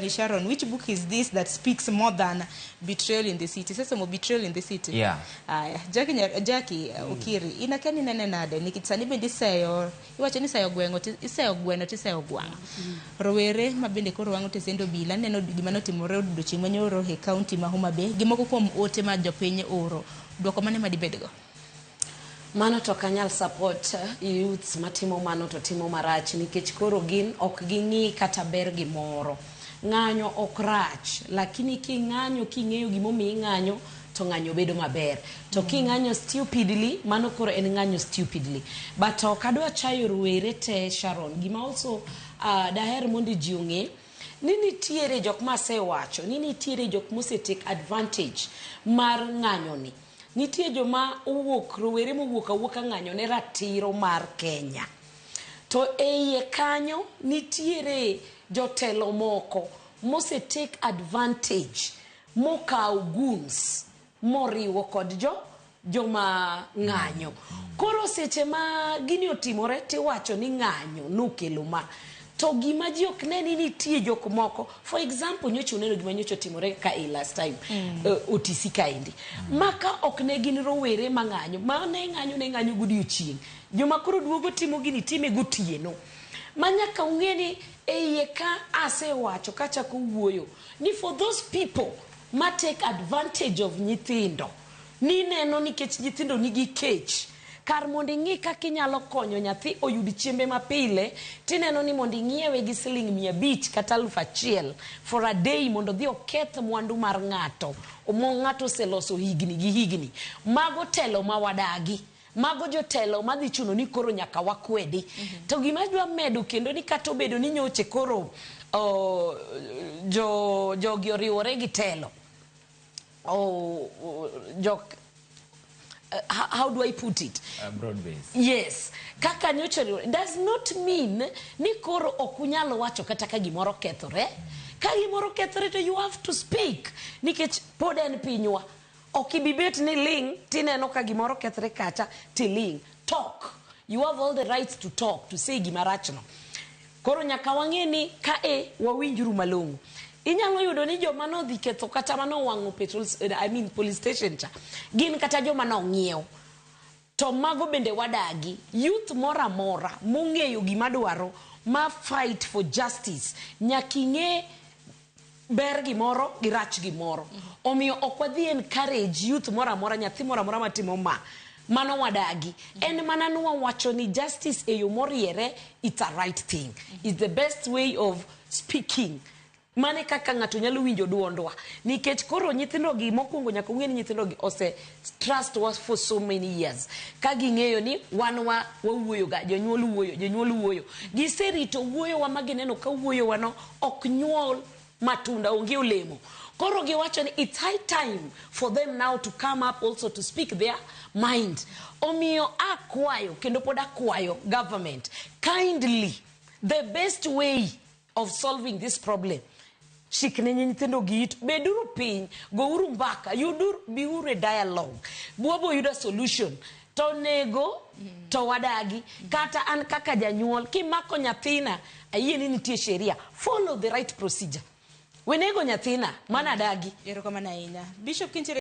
Sharon, which book is this that speaks more than betrayal in the city? Sasa mo betrayal in the city. Yeah. Jackie Okiri. Inakani nene nade nikitsani bendi sayo. Iwacho ni sayo gwengo isayo gweno ti sayo gwang. Rowere mabende koro wango tesendo bila neno gima notimore odiochieng' manyoro e county ma Homa Bay. Gimoko kuom ote ma jopiny oro. Dwoko mane madibedgo? Mano to kanyal support youths matimo mano to timo marach nikech koro gin ok gingi kata ber gimoro. Ng'anyo ok rach, lakini king'anyo king'eyo gimomiyo ng'anyo to ng'anyo bedo maber. To king'anyo stupidly, mano koro en ng'anyo stupidly. But kadwa chayo ruwere te Sharon, gima also daher mondi ji ong'e ni nitiere jok ma asewacho, ni nitiere jok mose take advantage mar ng'anyo ni. Nitie joma owuok rowere mowuok awuoka ng'anyo ne ratiro mar Kenya. To eiye kanyo nitiere jotelo moko mose take advantage mokaw goons moriwo kod joma ng'anyo. Koro seche ma gini otimore tiwacho ni ng'anyo nokelo ma. To gima ji ok ne ni nitie jok moko, for example nyocho neno gima nyocho timore ka last time OTC kaendi maka ok ne gin rowere mang'anyo ma ne ng'anyo godiochieng' joma koro duogo timo gini time gotieno manyaka ung'eni eiye ka asewacho kachako wuoyo ni for those people ma take advantage of nyithindo ni neno nikech nyithindo nigi kech kar mondi ng'i kaka inyalo konyo nyathi oyud chiembe mapile tineno ni mondi ng'iewe gi siling 500 kata 1,000 for a day mondo dhi oketh mwandu mar ng'ato ng'ato oseloso higni gi higni mago telo ma wadagi mago jotelo madhi chuno ni koro nyaka wakwedi to gima dwa medo kendo ni kata obedo ni nyoche koro jogi oriwore gi telo how do I put it? Broad-based. Yes. Kaka nyocho does not mean ni koro okunyalo wacho kata ka gimoro kethore. Ka gimoro kethore to you have to speak. Nikech pod en pinywa. Okibibet ni ling tineno ka gimoro kethore kacha ti ling. Talk. You have all the rights to talk, to say gimarachno. Koro nyaka wang'eni ka wawinjuru malong'o. Inyalo yudo ni joma no dhi ketho kata mano wang'o police station cha gin kata joma no ng'iew to mago bende wadagi youth mora mong'eyo gima dwaro ma fight for justice nyaking'e ber gimoro gi rach gimoro omiyo ok wadhi encourage youth mora nyathi mora matimo mano wadagi en mana nuwa wacho ni justice eyo moriere it's a right thing, it's the best way of speaking. Mane kaka ng'ato nyalo winjo duondwa nikech koro nyithindo gi mokwongo nyaka ung'e ni nyithindo gi ose trust us for so many years ka ging'eyo ni wan wawuoyo ga jonyuol wuoyo giserito wuoyo wa magineno ka wuoyo wano ok nyuol matunda onge olemo koro giwacho ni it's high time for them now to come up also to speak their mind omiyo akwayo kendo pod akwayo government kindly the best way of solving this problem shikne nyithindo git beduru piny gouru mbaka biuru e dialogue buobo yuda solution to nego to wadagi kata an kaka janyuol kimako nyathina ayie ni nitie sheria follow the right procedure wenego nyathina mana dagi erokamana ahinya Bishop Kinchire